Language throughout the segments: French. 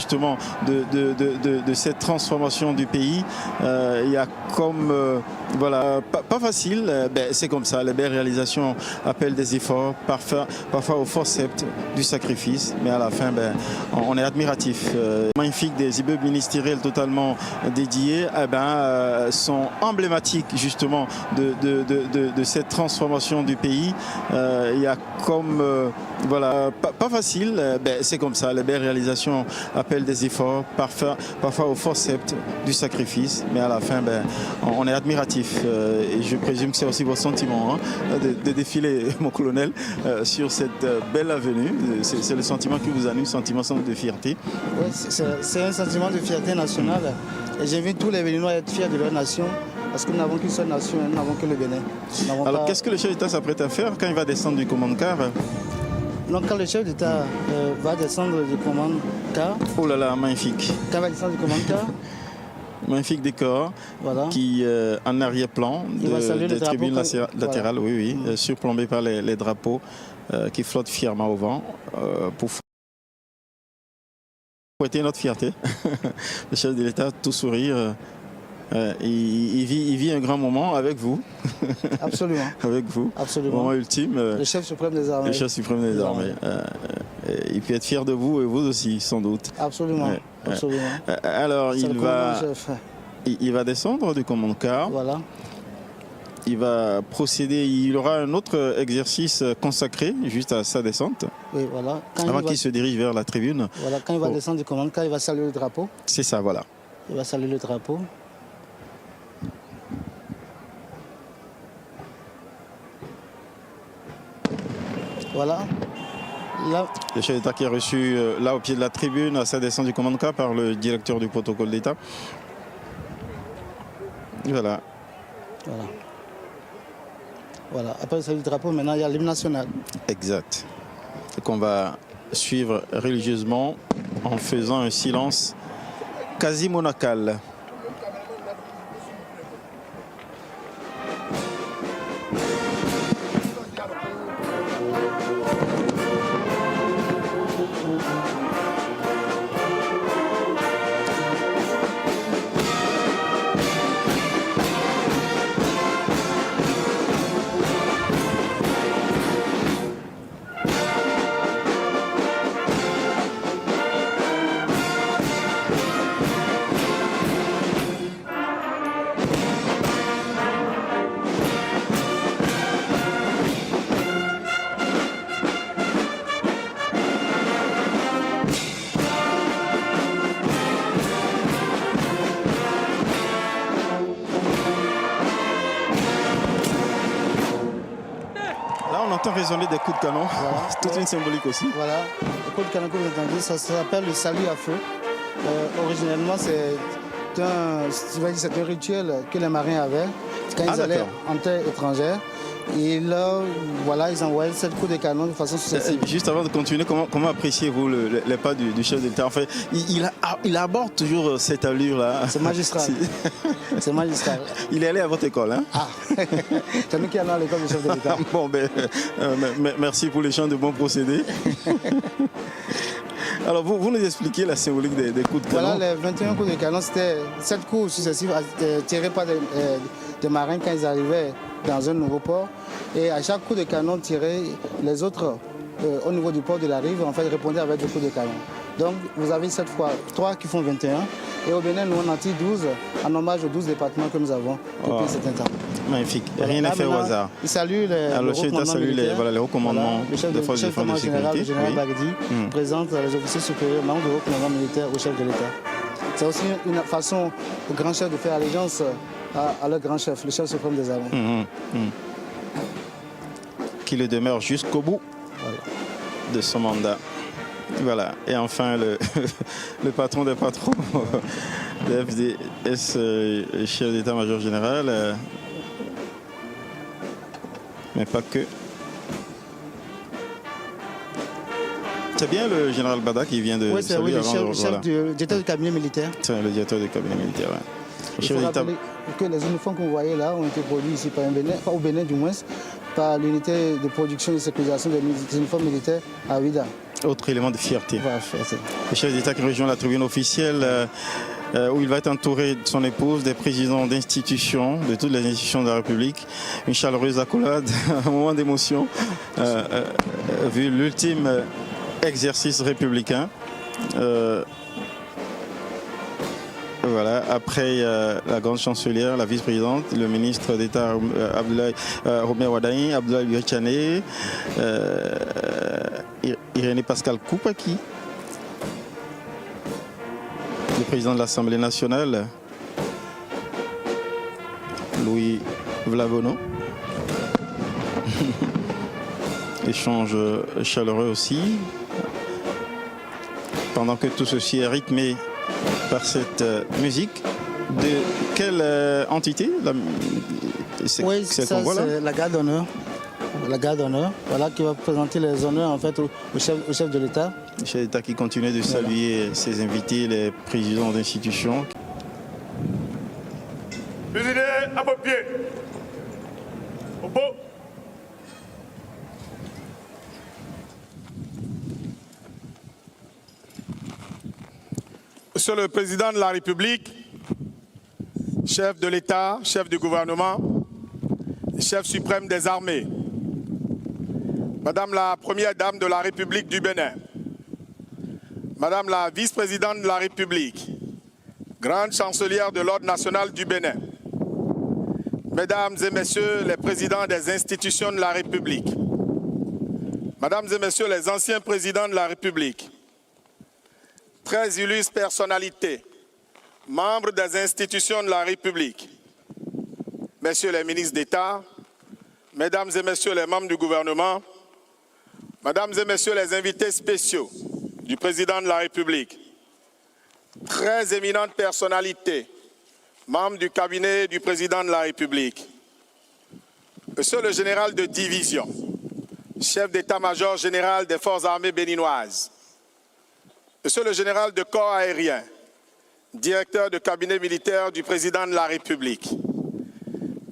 Justement de cette transformation du pays, il y a comme voilà, pas facile, c'est comme ça, les belles réalisations appellent des efforts, parfois au forceps du sacrifice, mais à la fin on est admiratif. Magnifique, des immeubles ministériels totalement dédiés sont emblématiques justement de cette transformation du pays. Il y a comme voilà, pas facile, c'est comme ça, les belles réalisations appellent des efforts, parfois au forceps du sacrifice, mais à la fin on est admiratif. Et je présume que c'est aussi votre sentiment de défiler, mon colonel, sur cette belle avenue. C'est le sentiment qui vous anime, sentiment de fierté. Oui, c'est un sentiment de fierté nationale. Et j'invite tous les Béninois à être fiers de leur nation. Parce que nous n'avons qu'une seule nation, nous n'avons que le Bénin. Alors qu'est-ce que le chef d'État s'apprête à faire quand il va descendre du commande-car? Donc quand le chef d'État va descendre du commande-car... Oh là là, magnifique. Quand il va descendre du commande-car... Magnifique décor, voilà, qui en arrière-plan des tribunes latérales, voilà. Oui, surplombé par les drapeaux qui flottent fièrement au vent pour fouetter notre fierté. Le chef de l'État, tout sourire, il vit un grand moment avec vous. Absolument. Avec vous. Absolument. Moment ultime. Le chef suprême des armées. Le chef suprême des armées. Il peut être fier de vous et vous aussi, sans doute. Absolument. Absolument. Alors, il va descendre du commande-car. Voilà. Il va procéder, il aura un autre exercice consacré juste à sa descente. Oui, voilà. Avant qu'il se dirige vers la tribune. Voilà, quand il va descendre du commande-car, il va saluer le drapeau. C'est ça, voilà. Il va saluer le drapeau. Voilà. Là. Le chef d'État qui est reçu là au pied de la tribune à sa descente du commande-car par le directeur du protocole d'État. Voilà. Voilà. Voilà. Après le drapeau, maintenant il y a l'hymne national. Exact. Et qu'on va suivre religieusement en faisant un silence quasi monacal. On entend résonner des coups de canon, voilà. C'est toute une symbolique aussi. Voilà, les coups de canon que vous entendez, ça s'appelle le salut à feu. Originellement, c'est un rituel que les marins avaient quand ils allaient en terre étrangère. Et là, voilà, ils envoyaient 7 coups de canon de façon successive. Juste avant de continuer, comment appréciez-vous les pas du chef de l'État? Enfin, il aborde toujours cette allure-là. C'est magistral. C'est magistral. Il est allé à votre école, hein? Ah, c'est nous qui allons à l'école du chef de l'État. Bon, merci pour les chants de bons procédés. Alors, vous nous expliquez la symbolique des coups de canon. Voilà, les 21 coups de canon, c'était 7 coups successifs tirés par des marins quand ils arrivaient dans un nouveau port. Et à chaque coup de canon tiré, les autres, au niveau du port de la rive, en fait, répondaient avec des coups de canon. Donc, vous avez cette fois 3 qui font 21. Et au Bénin, nous, on en tire 12 en hommage aux 12 départements que nous avons depuis un certain temps. Magnifique. Rien n'est fait au hasard. Il salue le chef d'État salue les recommandements des forces de défense et de sécurité. Le général Bagdi présente les officiers supérieurs, membres du haut commandement militaire au chef de l'État. C'est aussi une façon au grand chef de faire allégeance à leur grand chef, le chef suprême des armées. Qui le demeure jusqu'au bout de son mandat. Voilà. Et enfin, le patron des patrons, le FDS, chef d'état-major général, mais pas que. C'est bien le général Bada qui vient de saluer le chef du directeur du cabinet militaire. C'est le directeur du cabinet militaire, Il faut rappeler que les uniformes que vous voyez là ont été produits ici par un Bénin, au Bénin du moins, par l'unité de production et de sécurisation des uniformes militaires à Ouidah. Autre élément de fierté. Voilà, fierté. Le chef d'État qui rejoint la tribune officielle où il va être entouré de son épouse, des présidents d'institutions, de toutes les institutions de la République. Une chaleureuse accolade, un moment d'émotion, vu l'ultime exercice républicain. Voilà. Après, la grande chancelière, la vice-présidente, le ministre d'État Romer Wadaï, Abdoulaye Biachane, Irénée Pascal Koupaki, le président de l'Assemblée nationale, Louis Vlavono. Échange chaleureux aussi. Pendant que tout ceci est rythmé par cette musique, de quelle entité Oui, c'est la garde d'honneur. La garde d'honneur, voilà, qui va présenter les honneurs en fait au chef de l'État. Le chef d'État qui continue de saluer ses invités, les présidents d'institutions. Fusillé à vos pieds. Au beau. Monsieur le Président de la République, chef de l'État, chef du gouvernement, chef suprême des armées, Madame la Première Dame de la République du Bénin, Madame la Vice-Présidente de la République, Grande Chancelière de l'Ordre national du Bénin, Mesdames et Messieurs les présidents des institutions de la République, Mesdames et Messieurs les anciens présidents de la République, très illustres personnalités, membres des institutions de la République, Messieurs les ministres d'État, Mesdames et Messieurs les membres du gouvernement, Mesdames et Messieurs les invités spéciaux du Président de la République, très éminentes personnalités, membres du cabinet du Président de la République, Monsieur le général de division, chef d'état-major général des forces armées béninoises, Monsieur le général de corps aérien, directeur de cabinet militaire du Président de la République,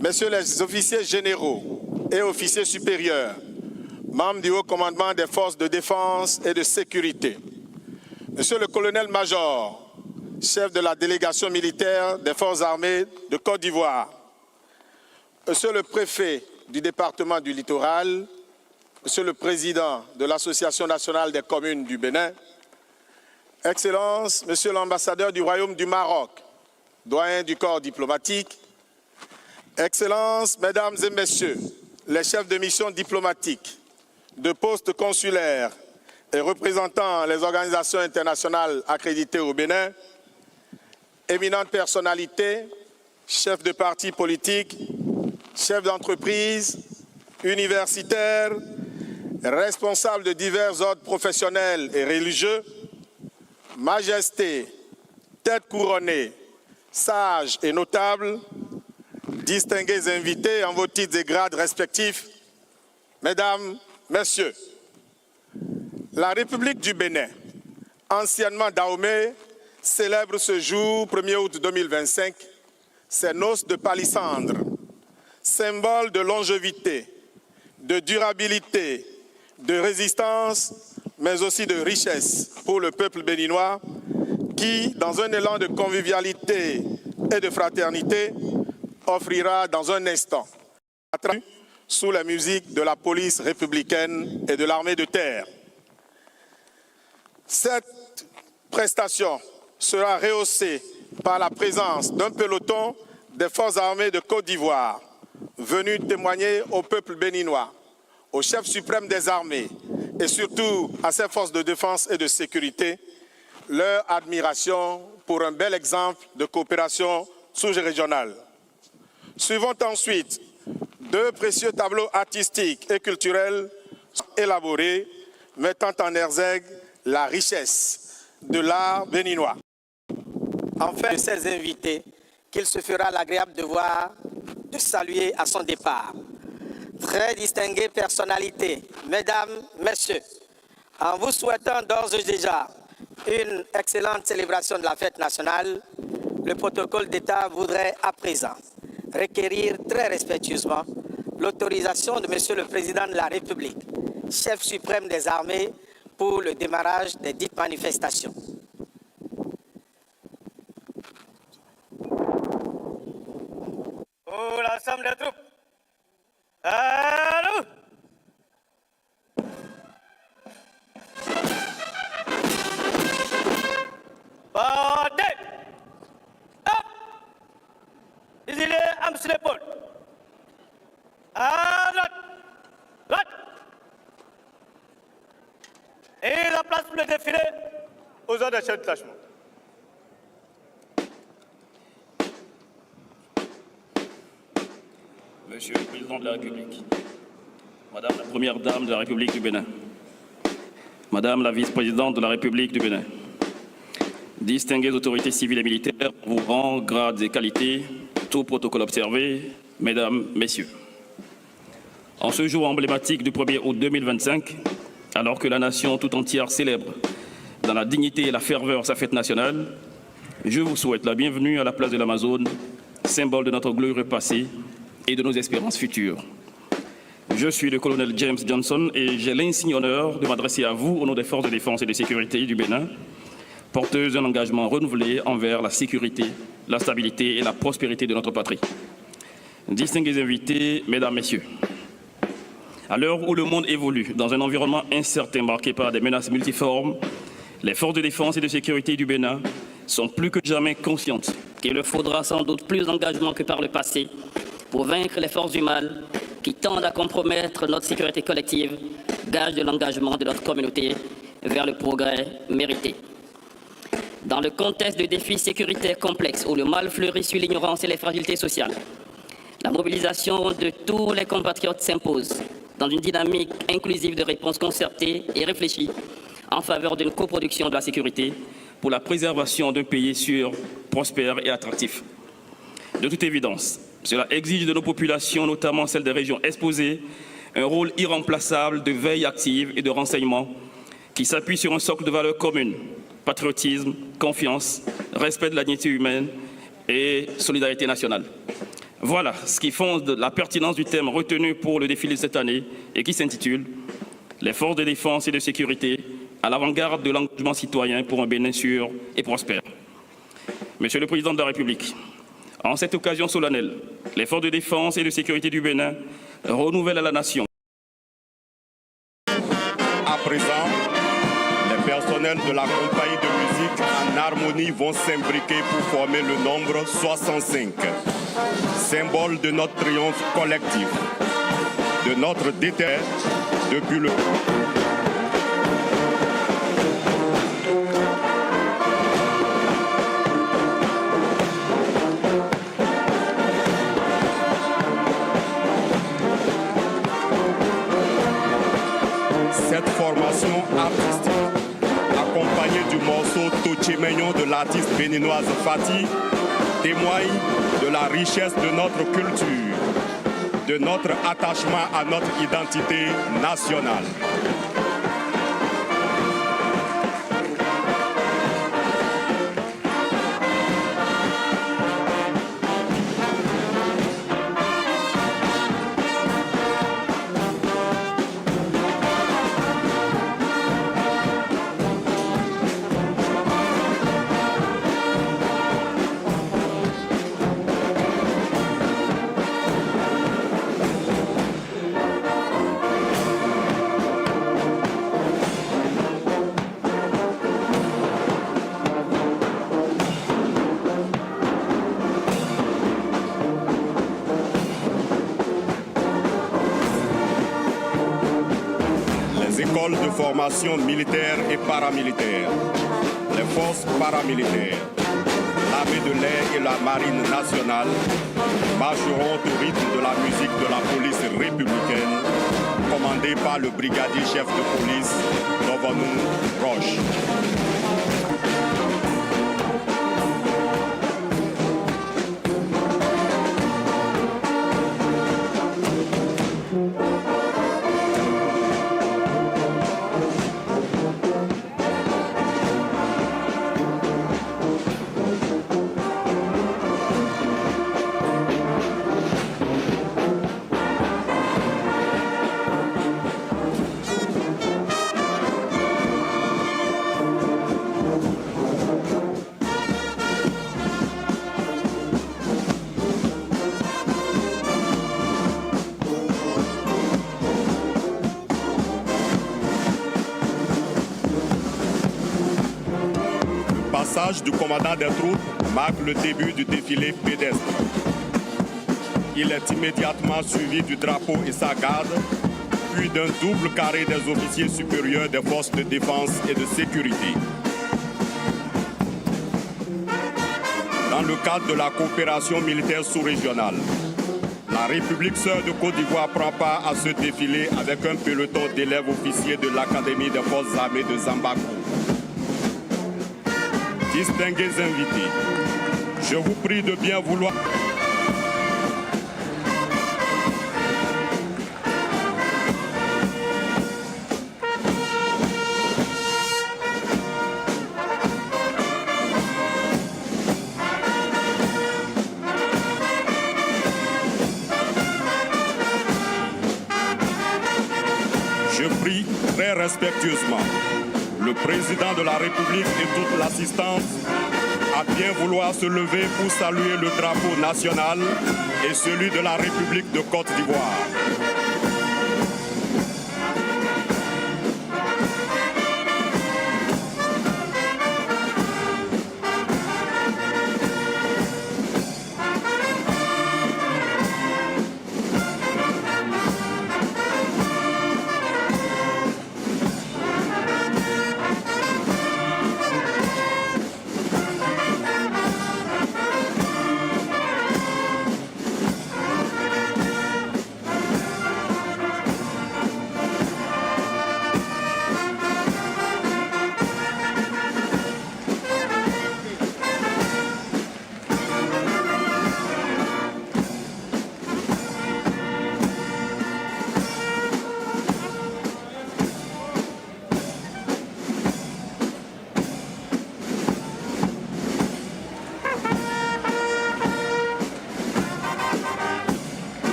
Messieurs les officiers généraux et officiers supérieurs, membres du haut commandement des forces de défense et de sécurité, Monsieur le colonel-major, chef de la délégation militaire des forces armées de Côte d'Ivoire, Monsieur le préfet du département du Littoral, Monsieur le président de l'Association nationale des communes du Bénin, Excellences, Monsieur l'ambassadeur du Royaume du Maroc, doyen du corps diplomatique, Excellences, Mesdames et Messieurs, les chefs de mission diplomatiques, de postes consulaires et représentant les organisations internationales accréditées au Bénin, éminentes personnalités, chefs de partis politiques, chefs d'entreprise, universitaires, responsables de divers ordres professionnels et religieux, Majestés, têtes couronnées, sages et notables, distingués invités en vos titres et grades respectifs, Mesdames, Messieurs, la République du Bénin, anciennement Dahomey, célèbre ce jour, 1er août 2025, ses noces de palissandre, symbole de longévité, de durabilité, de résistance, mais aussi de richesse pour le peuple béninois qui, dans un élan de convivialité et de fraternité, offrira dans un instant, sous la musique de la police républicaine et de l'armée de terre. Cette prestation sera rehaussée par la présence d'un peloton des forces armées de Côte d'Ivoire, venu témoigner au peuple béninois, au chef suprême des armées et surtout à ses forces de défense et de sécurité, leur admiration pour un bel exemple de coopération sous-régionale. Suivant ensuite deux précieux tableaux artistiques et culturels élaborés, mettant en exergue la richesse de l'art béninois. Enfin, de ces invités, qu'il se fera l'agréable devoir de saluer à son départ. Très distinguées personnalités, Mesdames, Messieurs, en vous souhaitant d'ores et déjà une excellente célébration de la fête nationale, le protocole d'État voudrait à présent requérir très respectueusement l'autorisation de Monsieur le Président de la République, chef suprême des armées, pour le démarrage des dites manifestations. Pour l'ensemble des troupes. Allô! Partez! Hop! Isolez, armes sur l'épaule. À droite! Droite! Et la place pour le défilé aux ordres des chefs de détachement. Monsieur le Président de la République, Madame la Première Dame de la République du Bénin, Madame la Vice-Présidente de la République du Bénin, distinguées autorités civiles et militaires, vos rangs, grades et qualités, tout protocole observé, Mesdames, Messieurs. En ce jour emblématique du 1er août 2025, alors que la nation tout entière célèbre dans la dignité et la ferveur sa fête nationale, je vous souhaite la bienvenue à la place de l'Amazone, symbole de notre glorieux passé et de nos espérances futures. Je suis le colonel James Johnson et j'ai l'insigne honneur de m'adresser à vous au nom des forces de défense et de sécurité du Bénin, porteuses d'un engagement renouvelé envers la sécurité, la stabilité et la prospérité de notre patrie. Distingués invités, Mesdames, Messieurs, à l'heure où le monde évolue dans un environnement incertain marqué par des menaces multiformes, les forces de défense et de sécurité du Bénin sont plus que jamais conscientes qu'il leur faudra sans doute plus d'engagement que par le passé pour vaincre les forces du mal qui tendent à compromettre notre sécurité collective, gage de l'engagement de notre communauté vers le progrès mérité. Dans le contexte de défis sécuritaires complexes où le mal fleurit sur l'ignorance et les fragilités sociales, la mobilisation de tous les compatriotes s'impose dans une dynamique inclusive de réponse concertée et réfléchie en faveur d'une coproduction de la sécurité pour la préservation d'un pays sûr, prospère et attractif. De toute évidence, cela exige de nos populations, notamment celles des régions exposées, un rôle irremplaçable de veille active et de renseignement qui s'appuie sur un socle de valeurs communes, patriotisme, confiance, respect de la dignité humaine et solidarité nationale. Voilà ce qui fonde la pertinence du thème retenu pour le défilé de cette année et qui s'intitule « Les forces de défense et de sécurité à l'avant-garde de l'engagement citoyen pour un Bénin sûr et prospère ». Monsieur le Président de la République, en cette occasion solennelle, les forces de défense et de sécurité du Bénin renouvellent à la nation. À présent, les personnels de la compagnie de musique en harmonie vont s'imbriquer pour former le nombre 65, symbole de notre triomphe collectif, de notre déterre depuis le... Cette formation artistique, accompagnée du morceau Tochimeño de l'artiste béninoise Fati, témoigne de la richesse de notre culture, de notre attachement à notre identité nationale. De formation militaire et paramilitaire, les forces paramilitaires, l'armée de l'air et la marine nationale marcheront au rythme de la musique de la police républicaine, commandée par le brigadier chef de police Dovanou Roche. passage du commandant des troupes marque le début du défilé pédestre. Il est immédiatement suivi du drapeau et sa garde, puis d'un double carré des officiers supérieurs des forces de défense et de sécurité. Dans le cadre de la coopération militaire sous-régionale, la République sœur de Côte d'Ivoire prend part à ce défilé avec un peloton d'élèves officiers de l'Académie des forces armées de Zambako. Distingués invités, je vous prie de bien vouloir... Je prie très respectueusement le président de la République et toute l'assistance à bien vouloir se lever pour saluer le drapeau national et celui de la République de Côte d'Ivoire.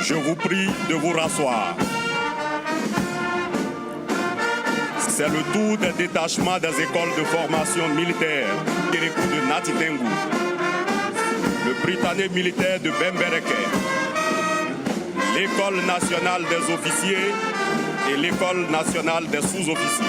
Je vous prie de vous rasseoir. C'est le tour des détachements des écoles de formation militaire de Natitengu, le Britannique militaire de Bembereke, l'École nationale des officiers et l'École nationale des sous-officiers.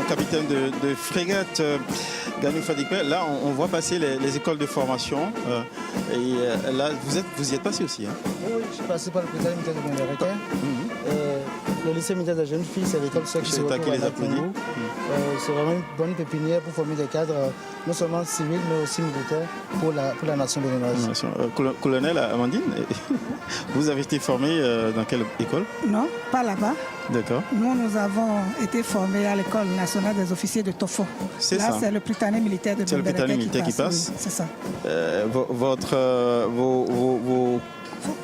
Capitaine de frégate Ganou Fadikpe, là on voit passer les écoles de formation là vous y êtes passé aussi, hein? Oui, je suis passé par le Britannique militaire de Bembereke. Le lycée militaire de jeunes filles, c'est l'école seule qui se retrouve à Natitengu. C'est vraiment une bonne pépinière pour former des cadres, non seulement civils, mais aussi militaires pour la nation béninoise. Colonel Amandine, vous avez été formé dans quelle école? Non, pas là-bas. D'accord. Nous avons été formés à l'école nationale des officiers de Tofo. C'est là, ça. c'est le Britannique militaire de Bembereke. C'est le Britannique militaire qui passe. Oui, c'est ça.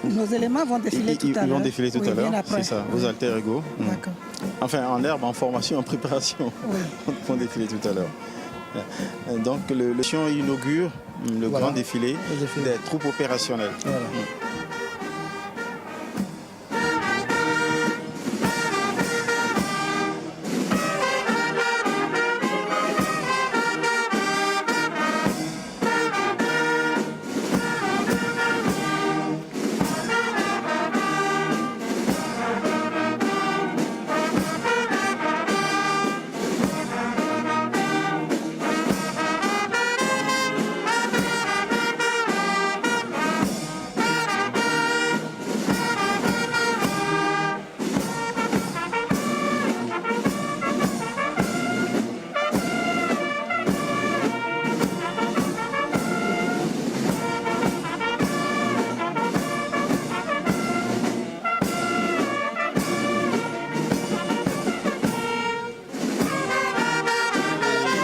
Nos éléments vont défiler tout à l'heure. Ils vont défiler tout à l'heure, c'est ça, vos alter ego. D'accord. Enfin, en herbe, en formation, en préparation, oui. vont défiler tout à l'heure. Donc le Chion inaugure le Voilà. grand défilé des troupes opérationnelles. Voilà.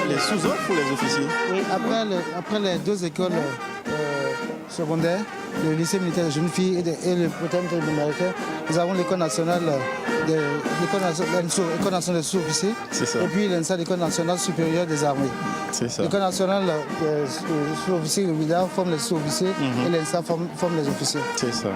Les sous-offres ou les officiers? Oui, après les deux écoles secondaires, le lycée militaire de jeunes filles et le polytechnique américain, nous avons l'école nationale l'école nationale des sous-officiers C'est ça. et puis l'ENSA, l'école nationale supérieure des armées. C'est ça. L'école nationale des sous-officiers, le WIDA forme les sous-officiers et l'ENSA forme les officiers. C'est ça.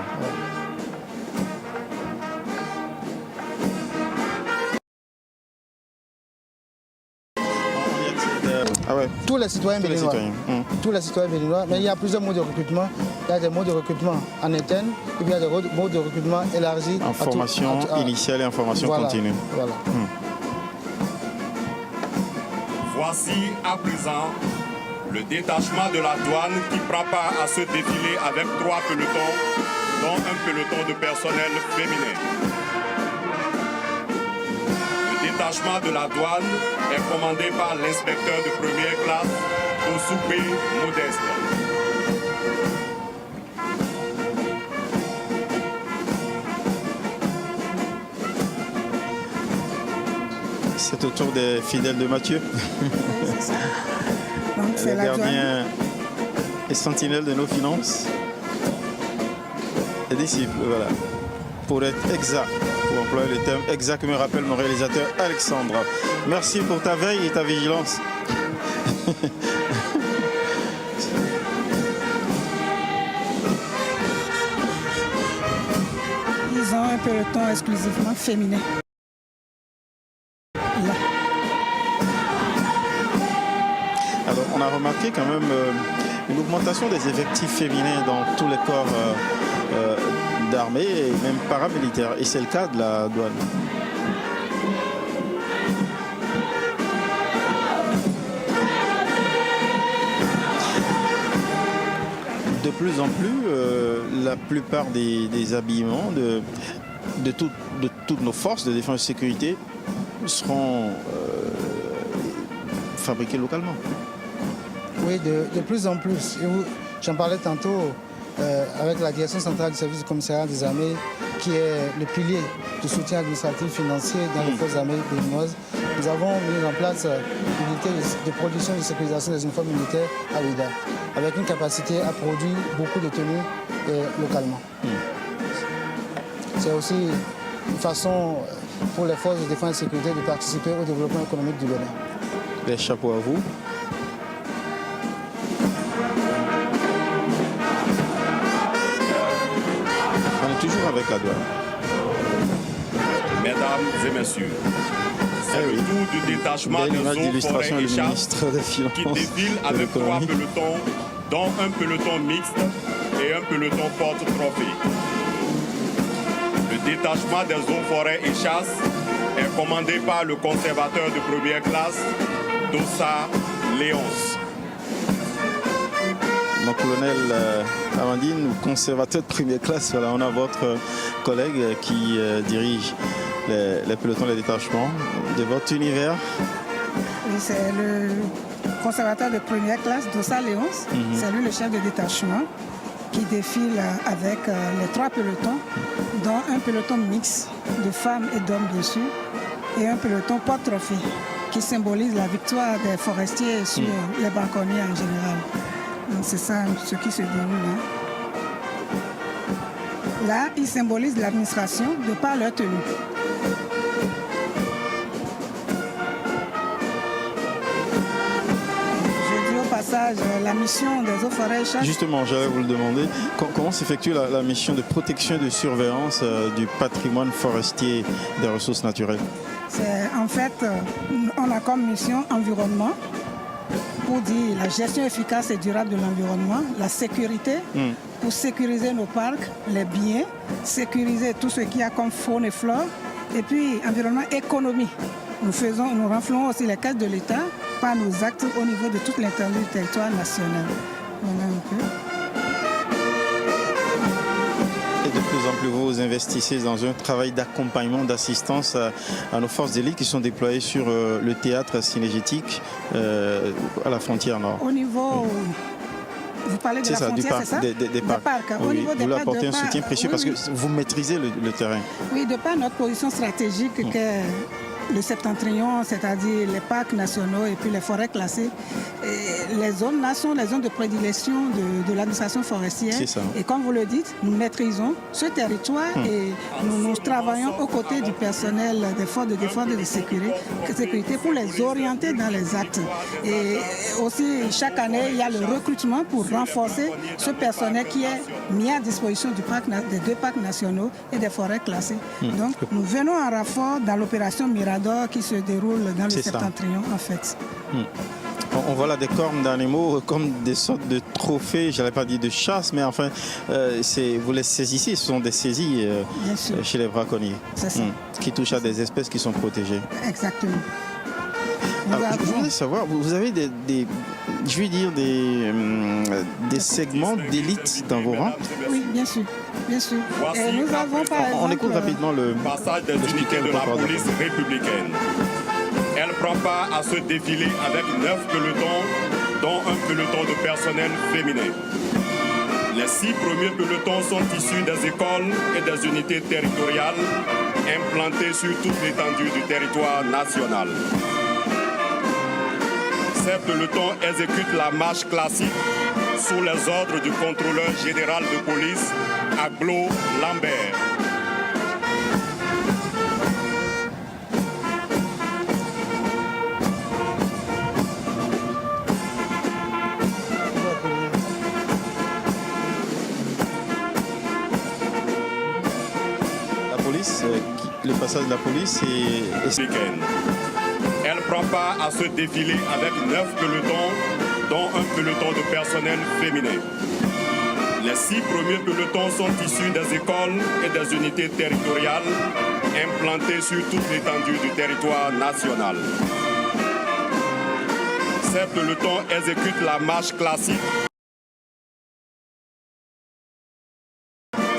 Ah ouais, Tous les citoyens tous les béninois. citoyens. Tous les citoyens béninois, mais il y a plusieurs modes de recrutement. Il y a des modes de recrutement en interne et puis il y a des modes de recrutement élargis. En formation initiale et en formation voilà, continue. Voilà. Voici à présent le détachement de la douane qui prend part à ce défilé avec 3 pelotons, dont un peloton de personnel féminin. Le détachement de la douane est commandé par l'inspecteur de première classe au souper modeste. C'est au tour des fidèles de Mathieu, Donc le c'est la douane. gardien et sentinelle de nos finances. Les disciples, voilà. Pour être exact, pour employer le terme exact que me rappelle mon réalisateur Alexandre. Merci pour ta veille et ta vigilance. Ils ont un peloton exclusivement féminin. Là. Alors, on a remarqué quand même une augmentation des effectifs féminins dans tous les corps d'armée et même paramilitaires. Et c'est le cas de la douane. De plus en plus, la plupart des habillements de toutes nos forces de défense et de sécurité seront fabriqués localement. Oui, de plus en plus. J'en parlais tantôt avec la direction centrale du service du commissariat des armées, qui est le pilier du soutien administratif financier dans les forces armées béninoises. Nous avons mis en place une unité de production et de sécurisation des uniformes militaires à Ouida, avec une capacité à produire beaucoup de tenues localement. C'est aussi une façon pour les forces de défense et de sécurité de participer au développement économique du Bénin. Les chapeaux à vous. On est toujours avec la douane. Mesdames et messieurs, c'est le tour du détachement Belle des image eaux, d'illustration forêts et et le chasses ministre des Finances qui défile de avec 3 l'économie. pelotons, dont un peloton mixte et un peloton porte-trophée. Le détachement des eaux, forêts et chasses est commandé par le conservateur de première classe, Dossa Léonce. Mon colonel Amandine, conservateur de première classe, voilà, on a votre collègue qui dirige les pelotons, les détachements de votre univers. Oui, c'est le conservateur de première classe, Dossa Léonce. C'est lui le chef de détachement qui défile avec les 3 pelotons, dont un peloton mixte de femmes et d'hommes bien sûr, et un peloton porte-trophée qui symbolise la victoire des forestiers sur les braconniers en général. Donc c'est ça ce qui se déroule là. Là, ils symbolisent l'administration de par leur tenue. passage, la mission des eaux forêts et chasse. Justement, j'allais vous le demander. Comment s'effectue la mission de protection et de surveillance du patrimoine forestier des ressources naturelles? En fait, on a comme mission environnement, pour dire la gestion efficace et durable de l'environnement, la sécurité, pour sécuriser nos parcs, les biens, sécuriser tout ce qu'il y a comme faune et flore, et puis environnement, économie. Nous renflouons aussi les caisses de l'État par nos actes au niveau de toute l'étendue du territoire national. Voilà un peu. Et de plus en plus, vous investissez dans un travail d'accompagnement, d'assistance à nos forces d'élite qui sont déployées sur le théâtre cynégétique à la frontière nord. Au niveau... Vous parlez de la frontière, c'est ça? Des parcs. Au niveau des vous leur parcs, apportez un soutien précieux parce que vous maîtrisez le terrain. Oui, de par notre position stratégique qu'est le septentrion, c'est-à-dire les parcs nationaux et puis les forêts classées, les zones là sont les zones de prédilection de l'administration forestière. C'est ça. Et comme vous le dites, nous maîtrisons ce territoire et nous travaillons aux côtés du personnel des forces de défense et de sécurité pour les orienter dans les actes. Et aussi, chaque année, il y a le recrutement pour renforcer ce personnel qui est mis à disposition des deux parcs nationaux et des forêts classées. Donc, nous venons en renfort dans l'opération Mirador qui se déroule dans le septentrion, en fait. On voit là des cornes d'animaux comme des sortes de trophées, je n'allais pas dire de chasse, mais enfin, vous les saisissez, ce sont des saisies chez les braconniers, qui touchent à des espèces qui sont protégées. Exactement. Je voulais savoir, vous avez des segments d'élite dans vos rangs? Oui, bien sûr. Bien sûr. Et nous avons par exemple... On écoute rapidement le passage des unités de la police républicaine. Elle prend part à ce défilé avec 9 pelotons, dont un peloton de personnel féminin. Les 6 premiers pelotons sont issus des écoles et des unités territoriales implantées sur toute l'étendue du territoire national. Ces pelotons exécutent la marche classique sous les ordres du contrôleur général de police, Aglo Lambert. La police, le passage de la police est... Elle prend part à ce défilé avec 9 pelotons, dont un peloton de personnel féminin. Les 6 premiers pelotons sont issus des écoles et des unités territoriales implantées sur toute l'étendue du territoire national. Ces pelotons exécutent la marche classique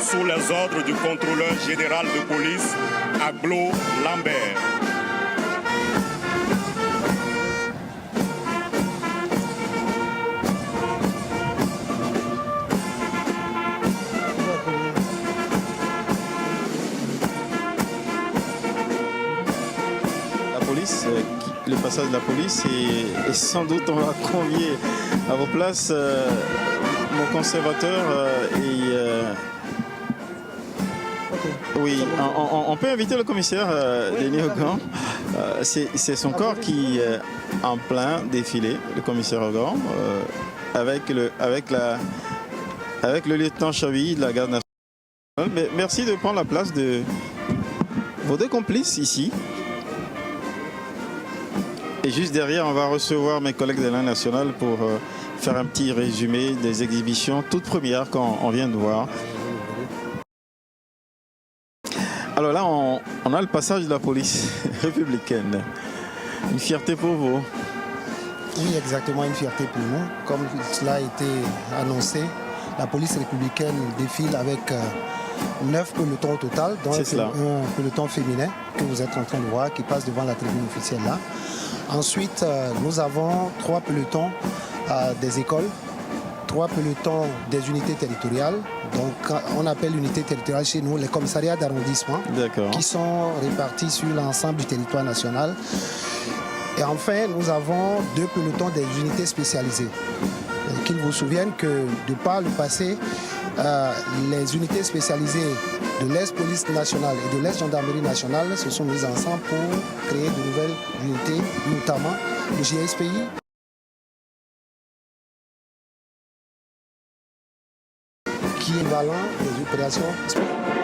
sous les ordres du contrôleur général de police, Aglo Lambert. Le passage de la police et sans doute on va convier à vos places mon conservateur oui, on peut inviter le commissaire Denis Ogan. C'est son corps qui est en plein défilé, le commissaire Ogan, avec le lieutenant Chavi de la garde nationale. Mais merci de prendre la place de vos deux complices ici. Et juste derrière, on va recevoir mes collègues de l'Air national pour faire un petit résumé des exhibitions toutes premières qu'on vient de voir. Alors là, on a le passage de la police républicaine. Une fierté pour vous? Oui, exactement, une fierté pour nous. Comme cela a été annoncé, la police républicaine défile avec 9 pelotons au total, dont un peloton féminin que vous êtes en train de voir qui passe devant la tribune officielle là. Ensuite, nous avons 3 pelotons des écoles, 3 pelotons des unités territoriales. Donc, on appelle l'unité territoriale chez nous les commissariats d'arrondissement qui sont répartis sur l'ensemble du territoire national. Et enfin, nous avons 2 pelotons des unités spécialisées. Qu'il vous souvienne que, de par le passé, les unités spécialisées de l'Est-Police nationale et de l'Est-Gendarmerie nationale se sont mises ensemble pour créer de nouvelles unités, notamment le GSPI. qui est valant des opérations spéciales.